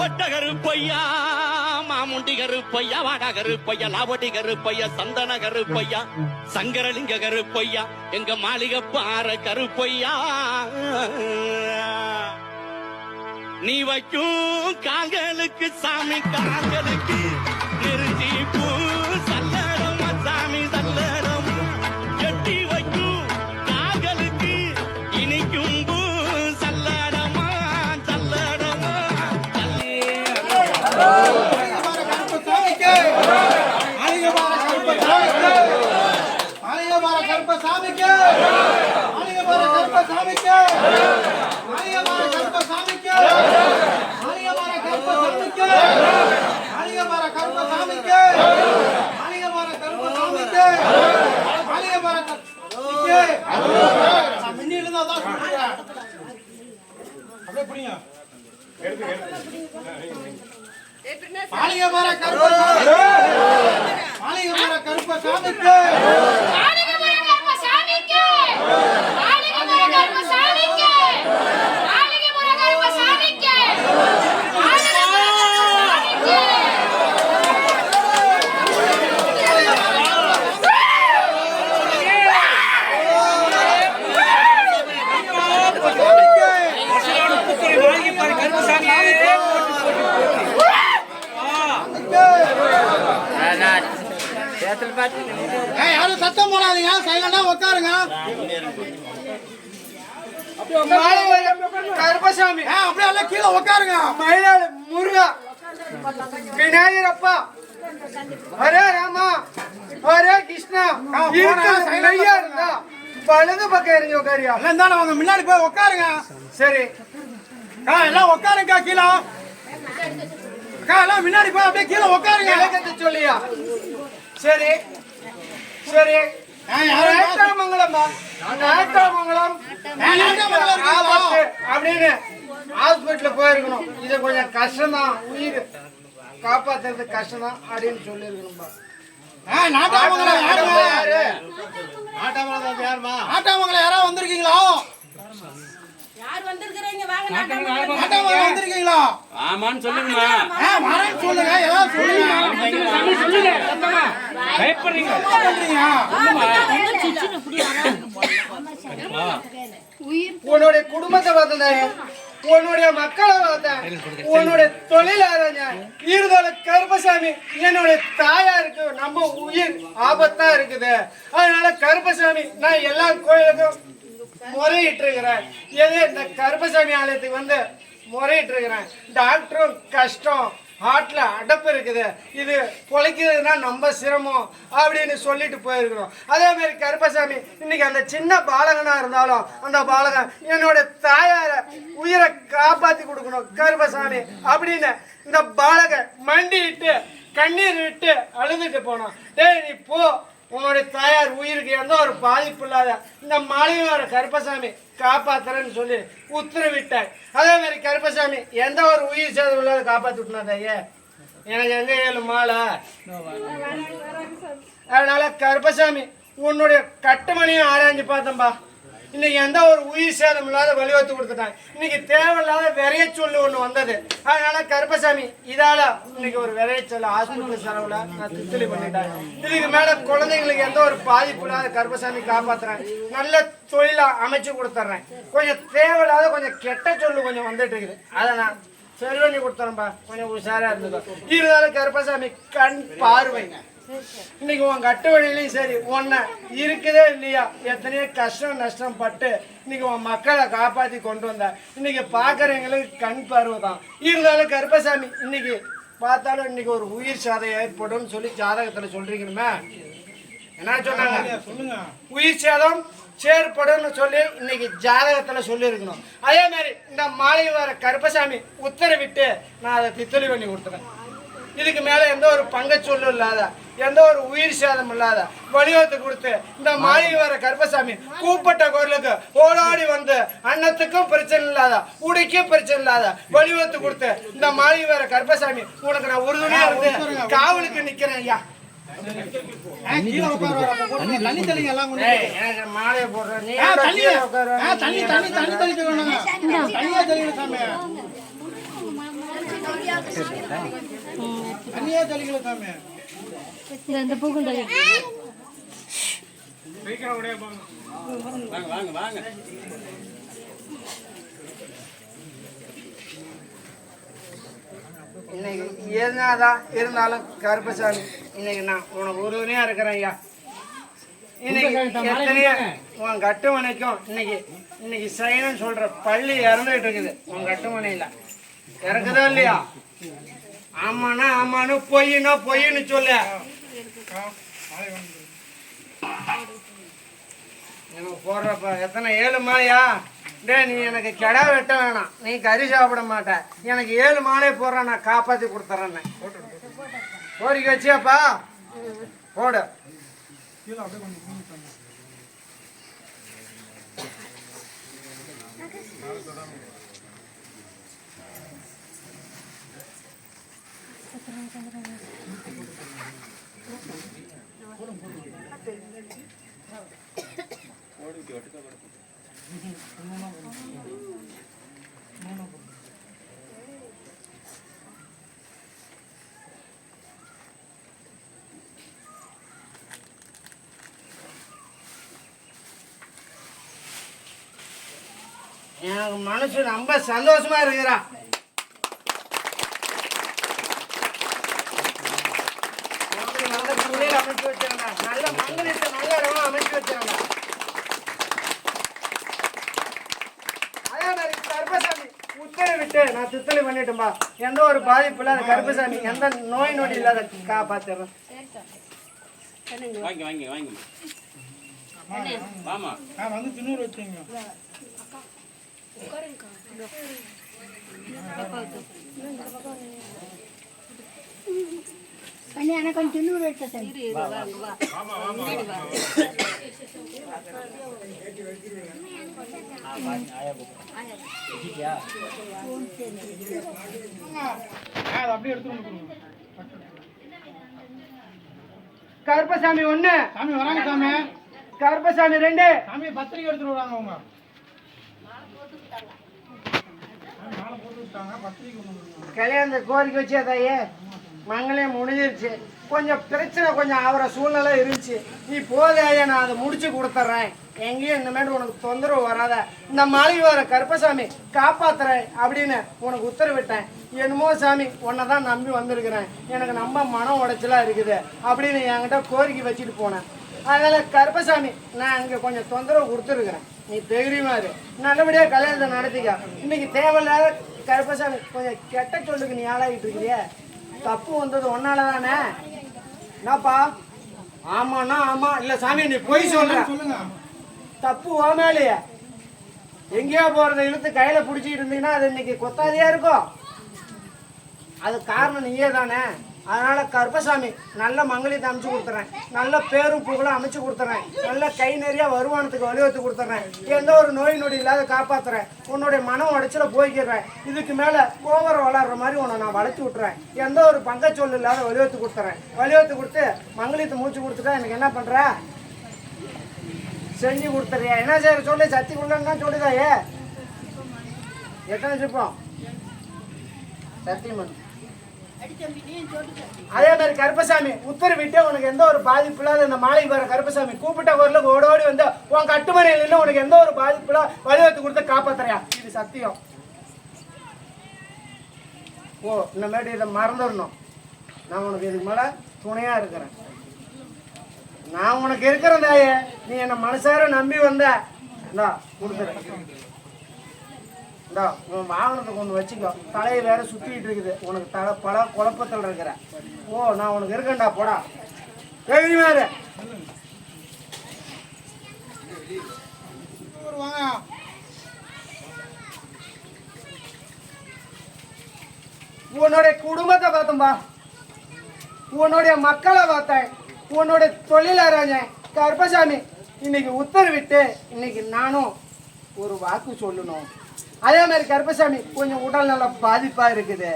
ஒட்ட கருப்பையா, மாமுண்டி கருப்பையா, வாடா கருப்பையா, லாவட்டி கருப்பையா, சந்தன கருப்பையா, சங்கரலிங்க கருப்பையா, எங்க மாளிகை பாற கருப்பையா. நீ வைக்கும் கால்களுக்கு சாமி கால்களுக்கு நெருஞ்சி பூ சல்லடமா சாமி சல்லடம். எட்டி வைக்கும் கால்களுக்கு இனிக்கும் பூ சல்லடமா சல்லடமா. யாரும் சத்தம் போடாதீங்க, சைலண்டா உட்காருங்க. கருப்பசாமி அப்படியே எல்லாம் கீழே உட்காருங்க. மயிலாடு முருகா, விநாயகரப்பா, ஹரே ராமா, ஹரே கிருஷ்ணா. இருந்தா வலது பக்கம் இறங்கி உட்காரியா? இருந்தாலும் அவங்க முன்னாடி போய் உட்காருங்க. சரி எல்லாம் உட்காருங்க கீழே. எல்லாம் முன்னாடி போய் அப்படியே கீழே உட்காருங்க. இலக்கத்தை சொல்லியா? சரி சரி. நேற்றாமங்கலம்மா, நேற்றாமங்கலம் அப்படின்னு ஹாஸ்பிட்டல் போயிருக்கணும். இது கொஞ்சம் கஷ்டம்தான், உயிர் காப்பாத்துறது கஷ்டம்தான் அப்படின்னு சொல்லிருக்கணும்பா. நாட்டாமங்கலம் யாரு? நாட்டாமங்கலம் யாருமா? நாட்டாமங்கலம் யாராவது வந்திருக்கீங்களா? வந்திருக்கீங்களா? ஆமான்னு சொல்லுங்கம்மா. சொல்லுங்க, எல்லாம் சொல்லுங்க. உன்னுடைய குடும்பத்தை பார்த்தேன், உன்னுடைய மக்களை பார்த்தேன், உன்னுடைய தொழில் இருதல கருப்பசாமி என்னுடைய தாயாருக்கு நம்ம உயிர் ஆபத்தா இருக்குது. அதனால கருப்பசாமி நான் எல்லா கோயிலுக்கும் முறையிட்டு இருக்கிறேன். எது இந்த கருப்பசாமி ஆலயத்துக்கு வந்து முறையிட்டு இருக்கிறேன். டாக்டரும் கஷ்டம், ஹார்ட்ல அடப்பு இருக்குது, இது பொழைக்கிறதுனா நம்ம சிரமம் அப்படின்னு சொல்லிட்டு போயிருக்கிறோம். அதே மாதிரி கருப்பசாமி இன்னைக்கு அந்த சின்ன பாலகனா இருந்தாலும் அந்த பாலகன் என்னோட தாயார உயிரை காப்பாத்தி கொடுக்கணும் கருப்பசாமி அப்படின்னு இந்த பாலகன் மண்டிட்டு கண்ணீர் விட்டு அழுதுட்டு போனோம். டேய் நீ போ, உன்னுடைய தாயார் உயிருக்கு எந்த ஒரு பாதிப்பு இல்லாத இந்த மாளிகையோட கருப்பசாமி காப்பாத்துறேன்னு சொல்லி உத்தரவிட்டார். அதே மாதிரி கருப்பசாமி எந்த ஒரு உயிர் சேதம் இல்லாத காப்பாத்தி விட்டுனாதையே. எனக்கு எங்க ஏழு மாலை. அதனால கருப்பசாமி உன்னுடைய கட்டுமணியும் ஆராய்ஞ்சு பார்த்தம்பா. இன்னைக்கு எந்த ஒரு உயிர் சேதம் இல்லாத வழிவகுத்து கொடுத்துட்டாங்க. இன்னைக்கு தேவையில்லாத விரையச்சொல்லு ஒண்ணு வந்தது. அதனால கருப்பசாமி இதால இன்னைக்கு ஒரு விரையச்சொல்ல ஹாஸ்பிட்டல் செலவுல நான் தித்தலி பண்ணிட்டேன். இதுக்கு மேல குழந்தைங்களுக்கு எந்த ஒரு பாதிப்பு இல்லாத கருப்பசாமி காப்பாத்துறேன், நல்ல தொழிலா அமைச்சு கொடுத்துட்றேன். கொஞ்சம் தேவையில்லாத கொஞ்சம் கெட்ட சொல்லு கொஞ்சம் வந்துட்டு இருக்குது, அதை நான் சரி பண்ணி கொடுத்துறேன்பா. கொஞ்சம் உஷாரா இருந்துக்கோ. இருந்தாலும் கருப்பசாமி கண் பார்வைங்க இன்னைக்கு உன் கட்டு வழியிலையும் சரி உன்னை இருக்குதே இல்லையா எத்தனையோ கஷ்டம் நஷ்டம் பட்டு இன்னைக்கு உன் மக்களை காப்பாத்தி கொண்டு வந்த இன்னைக்கு பாக்குறவங்களுக்கு கண் பார்வை தான். இருந்தாலும் கருப்பசாமி இன்னைக்கு பார்த்தாலும் இன்னைக்கு ஒரு உயிர் சேதம் ஏற்படும் சொல்லி ஜாதகத்துல சொல்றீங்கன்னு என்ன சொன்னாங்க? சொல்லுங்க. உயிர் சேதம் ஏற்படும் சொல்லி இன்னைக்கு ஜாதகத்துல சொல்லி இருக்கணும். அதே மாதிரி இந்த மாளிகை வர கருப்பசாமி உத்தரவிட்டு நான் அதை தித்தலி பண்ணி கொடுத்துறேன். இதுக்கு மேல எந்த ஒரு பங்கச்சொல்லும் இல்லாத எந்த ஒரு உயிர் சேதம் இல்லாத வழிவகுத்து கொடுத்து இந்த மாளிகை வர கருப்பசாமி கூப்பிட்ட கோயிலுக்கு ஓடாடி வந்து அன்னத்துக்கும் பிரச்சனை இல்லாத உடைக்கும் பிரச்சனை இல்லாத வழிவகுத்து கொடுத்து இந்த மாளிகை வர கருப்பசாமி உனக்கு நான் உறுதுணையா இருந்து காவலுக்கு நிக்கிறேன் ஐயா. மாலையை போடுறேன். அண்ணியே தெளிக்கல சாமி. இந்த பூக்கும் தள்ளி வாங்க வாங்க வாங்க. இன்னைக்கு என்னதான் இருந்தாலும் கருப்பசாமி, இன்னைக்கு நான் உனக்கு உறுதுணையா இருக்கிறேன் ஐயா. இன்னைக்கு எத்தனையோ உன் கட்டுமனைக்கும் இன்னைக்கு சைனன்னு சொல்ற பள்ளி இறந்துகிட்டு இருக்குது. உன் கட்டுமனையில இறக்குதா இல்லையா? ஆமாண்ணா ஆமான்னு பொய்னா பொய்ன்னு சொல்ல. எனக்கு போடுறப்ப எத்தனை 7 மாலையா? டே நீ எனக்கு கெடா வெட்ட வேணாம், நீ கறி சாப்பிட மாட்ட, எனக்கு 7 மாலை போடுறேன், நான் காப்பாற்றி கொடுத்துட்றேன்னு கோரிக்கை வச்சியாப்பா? போடு. எனக்கு மனசு ரொம்ப சந்தோஷமா இருக்கிறா. நல்ல குளிர் அமைச்சு வச்சிருந்தா, நல்ல மங்களத்தை நல்ல இடமா அமைச்சு வச்சிருந்தா. அதே மாதிரி கருப்பசாமி உத்தரவு விட்டு நான் சுத்தலை பண்ணிட்டேன்பா. எந்த ஒரு பாதிப்பு இல்லாத கருப்பசாமி எந்த நோய் நொடி இல்லாத காப்பாத்திடுறேன். வாங்கி வாங்கி வாங்கி வாமா. வந்து தின்னூர் வச்சுங்க. பண்ணி எனக்கு கொஞ்சம் தின்னூறு எடுத்து கருப்பசாமி 1 சாமி வராங்க சாமி. கருப்பசாமி 2 சாமி பத்திரிக்கை எடுத்துட்டு வராங்க. அவங்க கல்யாண கோரிக்கை வச்சு அதையே மங்களம் முடிஞ்சிருச்சு. கொஞ்சம் பிரச்சனை கொஞ்சம் ஆகிற சூழ்நிலை இருந்துச்சு. நீ போதையா, நான் அதை முடிச்சு கொடுத்துட்றேன், எங்கேயும் இந்த மாதிரி உனக்கு தொந்தரவு வராத, இந்த மாளிகை வர கருப்பசாமி காப்பாத்துறேன் அப்படின்னு உனக்கு உத்தரவிட்டேன். என்னமோ சாமி உன்னை தான் நம்பி வந்திருக்கிறேன், எனக்கு நம்ம மனம் உடைச்சலாக இருக்குது அப்படின்னு என்கிட்ட கோரிக்கை வச்சுட்டு போனேன். அதனால் கருப்பசாமி நான் இங்கே கொஞ்சம் தொந்தரவு கொடுத்துருக்குறேன், நீ தைரியமா இரு, நல்லபடியாக கல்யாணத்தை நடத்திக்க. இன்னைக்கு தேவையில்லாத கருப்பசாமி கொஞ்சம் கெட்ட சொல்லுக்கு நீ ஆளாகிட்டு இருக்கிறிய, தப்பு வந்தது ஒன்னால தானே. என்னப்பா? ஆமாண்ணா ஆமா. இல்லை சாமி நீ போய் சொல்லுங்க, தப்பு ஓமேலையே. எங்கேயோ போகிறத இழுத்து கையில் பிடிச்சிட்டு இருந்தீங்கன்னா அது இன்னைக்கு கொத்தாதியா இருக்கும். அது காரணம் நீயே தானே. அதனால கருப்பசாமி நல்ல மங்களத்தை அமைச்சு கொடுத்துறேன், நல்ல பேரும் புகழும் அமைச்சு கொடுத்துறேன், நல்ல கை நிறைய வருமானத்துக்கு வழிவகுத்து கொடுத்துறேன், எந்த ஒரு நோய் நொடி இல்லாத காப்பாத்துறேன், உன்னுடைய மனம் உடைச்சல போய்க்கிறேன், இதுக்கு மேல கோவரம் வளர்ற மாதிரி உன்னை நான் வளர்த்து விட்டுறேன், எந்த ஒரு பங்கச்சொல் இல்லாத வழிவகுத்து கொடுத்துறேன். வழிவகுத்து கொடுத்து மங்களத்தை மூச்சு கொடுத்துட்டா எனக்கு என்ன பண்ற? செஞ்சு கொடுத்துறியா? என்ன செய்ய சொல்லி சத்தி கொள்ளன்னு சொல்லுதாயே. எத்தனை சிப்பம் சத்தியம். அதே மாதிரி கருப்பசாமி உத்தரவிட்டு உனக்கு எந்த ஒரு பாதிப்பு இல்லாத இந்த மாளிகை வர கருப்பசாமி கூப்பிட்ட குரலுக்கு ஓடோடி வந்து உன் கட்டுமனையில் இல்லை, உனக்கு எந்த ஒரு பாதிப்பு இல்ல வழிவகுத்து கொடுத்து காப்பாத்துறியா? இது சத்தியம். ஓ இந்தமாரி இதை மறந்துடணும். நான் உனக்கு இதுக்கு மேல துணையா இருக்கிறேன், நான் உனக்கு இருக்கிறேன் தாயே. நீ என்ன மனசார நம்பி வந்த கொடுத்துறேன். உன் வாகனத்தை கொண்டு வச்சுக்கோ, தலையை வேற சுத்திட்டு இருக்குது, உனக்கு தலை பல குழப்பத்தில் இருக்கிற. ஓ நான் உனக்கு இருக்கேன்டா, போடா தெரியுமாரு. உன்னுடைய குடும்பத்தை பார்த்தோம்பா, உன்னுடைய மக்களை பார்த்தேன், உன்னுடைய தொழிலாராஞ்சேன். கருப்பசாமி இன்னைக்கு உத்தரவிட்டு இன்னைக்கு நானும் ஒரு வாக்கு சொல்லணும். அதே மாதிரி கருப்பசாமி கொஞ்சம் உடல் நல்ல பாதிப்பா இருக்குது,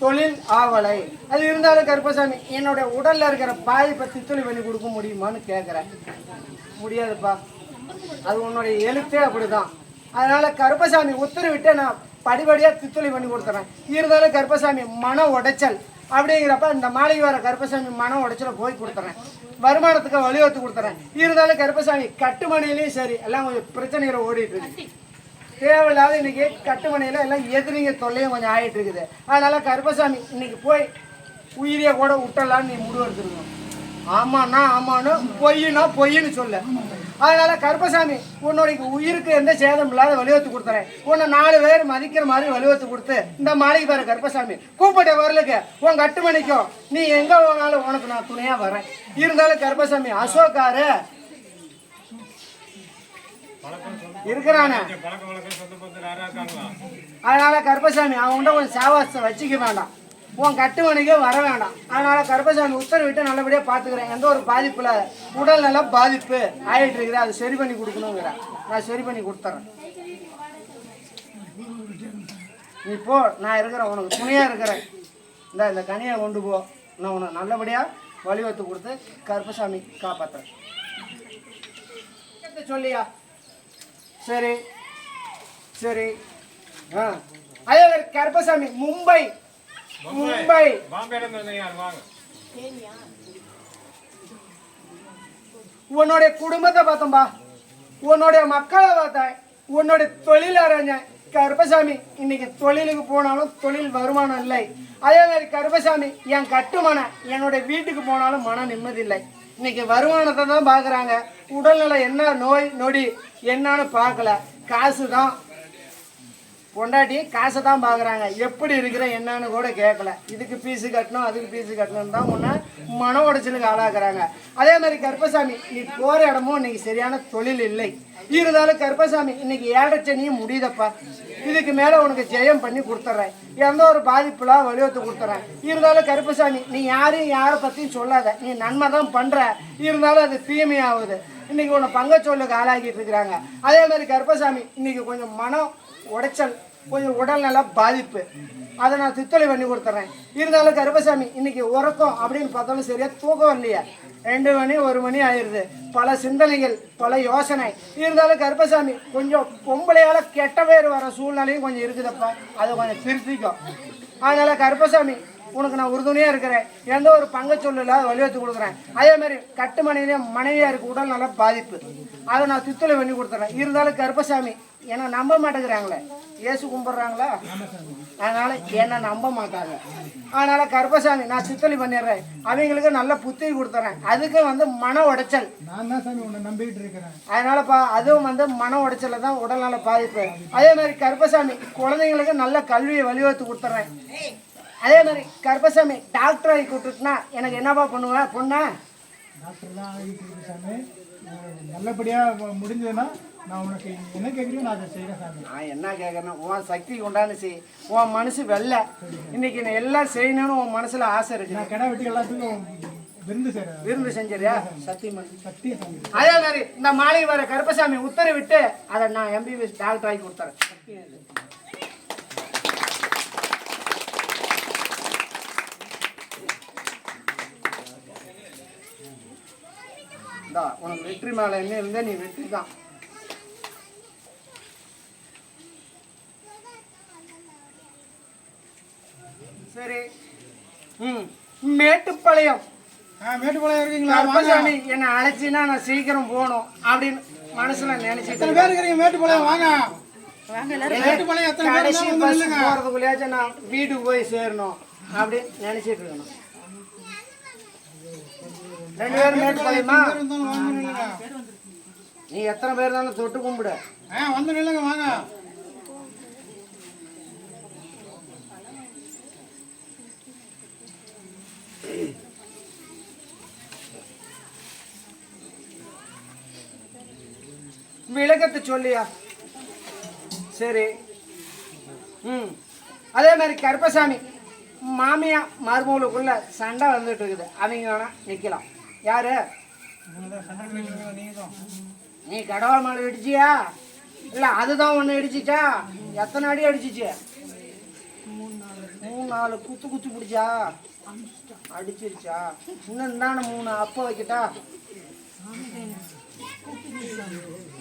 தொழில் ஆவலை. அது இருந்தாலும் கருப்பசாமி என்னுடைய உடல்ல இருக்கிற பாதிப்பை தித்தொலி பண்ணி கொடுக்க முடியுமான்னு கேட்குறேன். முடியாதுப்பா, அது உன்னுடைய எழுத்தே அப்படிதான். அதனால கருப்பசாமி உத்தரவிட்டு நான் படிப்படியாக தித்துளி பண்ணி கொடுத்துறேன். இருந்தாலும் கருப்பசாமி மன உடைச்சல் அப்படிங்கிறப்ப இந்த மாளிகை வர கருப்பசாமி மன உடைச்சலை போய் கொடுத்துறேன். வருமானத்துக்கு வழிவகுத்து கொடுத்துறேன். இருந்தாலும் கருப்பசாமி கட்டுமணிலையும் சரி எல்லாம் கொஞ்சம் பிரச்சனைகளை ஓடிட்டு இருக்கு. தேவையில்லாத இன்னைக்கு கட்டுமணியில் எல்லாம் எதிரிங்க தொல்லையும் கொஞ்சம் ஆகிட்டு இருக்குது. அதனால கருப்பசாமி இன்னைக்கு போய் உயிரியை கூட விட்டலான்னு நீ முடிவு எடுத்துருக்கணும். ஆமாண்ணா ஆமான்னு பொய்னா பொய்ன்னு சொல்ல. அதனால கருப்பசாமி உன்னுடைய உயிருக்கு எந்த சேதம் இல்லாத வழிவகுத்து கொடுத்துறேன். உன்னை 4 பேர் மதிக்கிற மாதிரி வழிவகுத்து கொடுத்து இந்த மாளிகை பேர கருப்பசாமி கூப்பிட்ட வரலுக்கு உன் கட்டுமணிக்கும் நீ எங்க போனாலும் உனக்கு நான் துணையா வரேன். இருந்தாலும் கருப்பசாமி அசோக்காரு இருக்கிறானே, அதனால கருப்பசாமி அவன்கிட்ட கொஞ்சம் சாவாசத்தை வச்சுக்க வேண்டாம். உன் கட்டுமணிக்கே வர வேண்டாம். அதனால கருப்பசாமி உத்தரவிட்டு நல்லபடியாக பார்த்துக்கிறேன். எந்த ஒரு பாதிப்புல உடல் நல்லா பாதிப்பு ஆகிட்டு இருக்குது, அதை சரி பண்ணி கொடுக்கணுங்கிறேன். நான் சரி பண்ணி கொடுத்துறேன். நீ போ, நான் இருக்கிறேன், உனக்கு துணையாக இருக்கிறேன். இந்த கனியை கொண்டு போ, நான் உனக்கு நல்லபடியாக வழிவகுத்து கொடுத்து கருப்பசாமி காப்பாற்றுறேன். சொல்லியா? சரி சரி. அதே மாதிரி கருப்பசாமி மும்பை உன்னுடைய குடும்பத்தை பார்த்தம்பா, உன்னுடைய மக்களை பார்த்தேன், உன்னுடைய தொழில் அறிஞ்சேன். கருப்பசாமி இன்னைக்கு தொழிலுக்கு போனாலும் தொழில் வருமானம் இல்லை. அதே மாதிரி கருப்பசாமி என் கட்டுமனை என்னுடைய வீட்டுக்கு போனாலும் மன நிம்மதி இல்லை. இன்னைக்கு வருமானத்தை தான் பார்க்குறாங்க. உடல்நிலை என்ன நோய் நொடி என்னன்னு பார்க்கல. காசு தான் பொண்டாட்டி, காசை தான் பார்க்குறாங்க. எப்படி இருக்கிற என்னன்னு கூட கேட்கல. இதுக்கு ஃபீஸு கட்டணும் அதுக்கு ஃபீஸு கட்டணும் தான் முன்னே மன உடைச்சலுக்கு ஆளாக்குறாங்க. அதே மாதிரி கருப்பசாமி நீ போகிற இடமும் இன்னைக்கு சரியான தொழில் இல்லை. இருந்தாலும் கருப்பசாமி இன்னைக்கு 7 சனியும் முடியுதப்பா. இதுக்கு மேலே உனக்கு ஜெயம் பண்ணி கொடுத்துட்றேன். எந்த ஒரு பாதிப்புலாம் வலியுறுத்து கொடுத்துட்றேன். இருந்தாலும் கருப்பசாமி நீ யாரையும் யாரை பற்றியும் சொல்லாத. நீ நன்மை தான் பண்ணுற, இருந்தாலும் அது தீமையாகுது. இன்னைக்கு உன்னை பங்கச்சொல்லுக்கு ஆளாக்கிட்டு இருக்கிறாங்க. அதே மாதிரி கருப்பசாமி இன்னைக்கு கொஞ்சம் மனம் உடைச்சல், கொஞ்சம் உடல்நல பாதிப்பு, அதை நான் தித்தொலை பண்ணி கொடுத்துட்றேன். இருந்தாலும் கருப்பசாமி இன்னைக்கு உறக்கம் அப்படின்னு பார்த்தாலும் சரியா தூக்கம் இல்லையா? 2 மணி 1 மணி ஆயிடுது. பல சிந்தனைகள், பல யோசனை. இருந்தாலும் கருப்பசாமி கொஞ்சம் பொம்பளையால கெட்ட பேர் வர சூழ்நிலையும் கொஞ்சம் இருக்குதப்பா, அதை கொஞ்சம் திருத்திக்கும். அதனால கருப்பசாமி உனக்கு நான் உறுதுணையாக இருக்கிறேன். எந்த ஒரு பங்கச்சொல்ல வலியுறுத்தி கொடுக்குறேன். அதே மாதிரி கட்டுமனையிலே மனைவியாக இருக்க உடல் நல்லா பாதிப்பு, அதை நான் தித்தொலை பண்ணி கொடுத்துட்றேன். இருந்தாலும் கருப்பசாமி என்னை நம்ப மாட்டேங்கிறாங்களே, இயேசு கும்பிட்றாங்களா, அதனால என்னை நம்ப மாட்டாங்க. அதனால கருப்பசாமி நான் தித்தொலை பண்ணிடுறேன். அவங்களுக்கு நல்ல புத்தி கொடுத்துறேன். அதுக்கு மன உடைச்சல், அதனாலப்பா அதுவும் மன உடைச்சல தான் உடல்நல பாதிப்பு. அதே மாதிரி கருப்பசாமி குழந்தைங்களுக்கு நல்ல கல்வியை வலியுறுத்தி கொடுத்துட்றேன். அதே மாதிரி கருப்பசாமி டாக்டர் ஆகி கூப்பிட்டுனா எனக்கு என்னப்பா பண்ணுவேன்? பொண்ணா டாக்டர் தான் ஆகிட்டு இருக்கு சாமி. நல்லபடியாக முடிஞ்சதுன்னா நான் உனக்கு என்ன கேட்குறேன் நான் அதை செய்கிறேன் சாமி. நான் என்ன கேட்குறேன்னா உன் சக்தி கொண்டாந்து செய். உன் மனசு வெள்ளை. இன்னைக்கு நான் எல்லாம் செய்யணும்னு உன் மனசுல ஆசை இருக்கு. நான் கடை வெட்டி எல்லாத்துக்கும் விருந்து செஞ்சியா? சத்தியம் சத்தியம் சாமி. அதே மாதிரி இந்த மாளிகை வர கருப்பசாமி உத்தரவிட்டு அதை நான் MBBS டாக்டர் ஆகி கொடுத்துறேன். உனக்கு வெற்றி மேல என்ன இருந்தா நீ வெற்றி தான். சரி. மேட்டுப்பாளையம் இருக்கீங்களா? கருப்பசாமி என்ன அழைச்சின்னா நான் சீக்கிரம் போகணும் அப்படின்னு மனசுல நினைச்சிட்டு பேர் இருக்கிறீங்க. மேட்டுப்பாளையம் வாங்க. கடைசி பஸ் போறதுக்குள்ளேயாச்சும் நான் வீட்டுக்கு போய் சேரணும் அப்படின்னு நினைச்சிட்டு இருக்கணும். 2 பேரும் மேட்டுப்பாளையமா? நீ எத்தனை பேர் இருந்தாலும் தொட்டு கும்பிடு. வந்து நில்லுங்க வாங்க. விளக்கத்தை சொல்லியா? சரி. அதே மாதிரி கருப்பசாமி மாமியா மருமகளுக்குள்ள சண்டை வந்துட்டு இருக்குது. அவங்க வேணா நிக்கலாம். யாரு? நீ கடவுள் மேலே இடிச்சியா இல்லை அதுதான் ஒன்று இடிச்சிச்சா? எத்தனை அடி அடிச்சிச்சு? 3-4 குத்து பிடிச்சா அடிச்சிருச்சா? இன்னும் தானே 3 அப்போ வைக்கட்டா?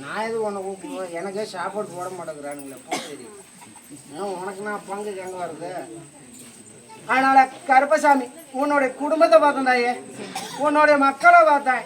நான் எது ஒன்று கூப்பிடுவேன். எனக்கே சாப்பாடு போட மாட்டேங்கிறானுங்களே. சரி உனக்கு நான் பங்கு எங்க வருது? அதனால கருப்பசாமி உன்னுடைய குடும்பத்தை பார்த்தேன் தாயே, உன்னுடைய மக்களை பார்த்தேன்,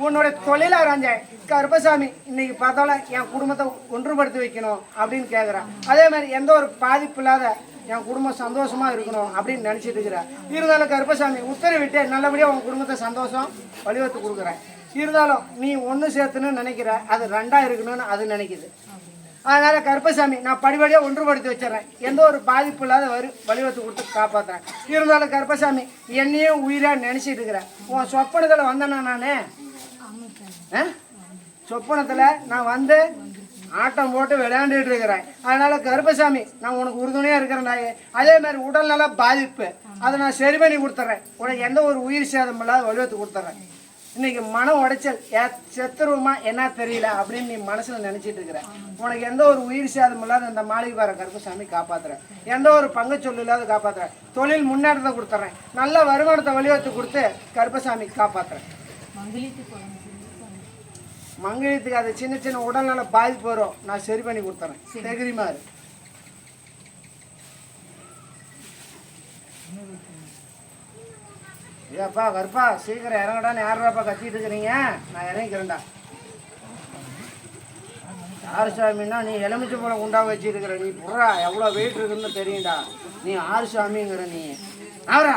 உன்னுடைய தொழிலை அரைஞ்சேன். கருப்பசாமி இன்னைக்கு பார்த்தாலும் என் குடும்பத்தை ஒன்றுபடுத்தி வைக்கணும் அப்படின்னு கேட்குறேன். அதே மாதிரி எந்த ஒரு பாதிப்பு இல்லாத என் குடும்பம் சந்தோஷமா இருக்கணும் அப்படின்னு நினைச்சிட்டு இருக்கிறேன். இருந்தாலும் கருப்பசாமி உத்தரவிட்டு நல்லபடியாக உன் குடும்பத்தை சந்தோஷம் வழிவகுத்து கொடுக்குறேன். இருந்தாலும் நீ ஒன்று சேர்த்துன்னு நினைக்கிற, அது ரெண்டா இருக்கணும்னு அது நினைக்குது. அதனால கருப்பசாமி நான் படிப்படியாக ஒன்றுபடுத்தி வச்சிடறேன். எந்த ஒரு பாதிப்பு இல்லாத வழிவகுத்து கொடுத்து காப்பாற்றுறேன். இருந்தாலும் கருப்பசாமி என்னையும் உயிராக நினைச்சிட்டு இருக்கிறேன். உன் சொப்பனத்தில் வந்தேன்னா நானே சொப்பனத்தில் நான் வந்து ஆட்டம் போட்டு விளையாண்டுட்டு இருக்கிறேன். அதனால கருப்பசாமி நான் உனக்கு உறுதுணையாக இருக்கிறேன்டாயே. அதே மாதிரி உடல்நல பாதிப்பு அதை நான் சரி பண்ணி கொடுத்துட்றேன். உனக்கு எந்த ஒரு உயிர் சேதம் இல்லாத வழிவகுத்து கொடுத்துட்றேன். இன்னைக்கு மன உடைச்சல் செத்துருவமா என்ன தெரியல அப்படின்னு நீ மனசுல நினைச்சிட்டு இருக்கிற. உனக்கு எந்த ஒரு உயிர் சேதம் இல்லாத இந்த மாளிகை பாறை கருப்பசாமி காப்பாத்துறேன். எந்த ஒரு பங்கு சொல்லு இல்லாத காப்பாத்துறேன். தொழில் முன்னேற்றத்தை கொடுத்துறேன். நல்ல வருமானத்தை வழிவகுத்து கொடுத்து கருப்பசாமி காப்பாத்துறேன். மங்களியத்துக்கு அது சின்ன சின்ன உடல்நல பாதிப்பு வரும், நான் சரி பண்ணி கொடுத்துறேன். தெரியுமா? ஏப்பா கருப்பா சீக்கிரம் இறங்கடான்னு யாருப்பா கத்திட்டு இருக்கிறீங்க? நான் இறங்கிக்கிறேன்டா. ஆறு சாமின்னா நீ எலுமிச்சை போல குண்டா வச்சிருக்கிற, நீ புறா எவ்வளோ வெயிட் இருக்குன்னு தெரியும்டா. நீ ஆறு சாமிங்கிற நீ அவரா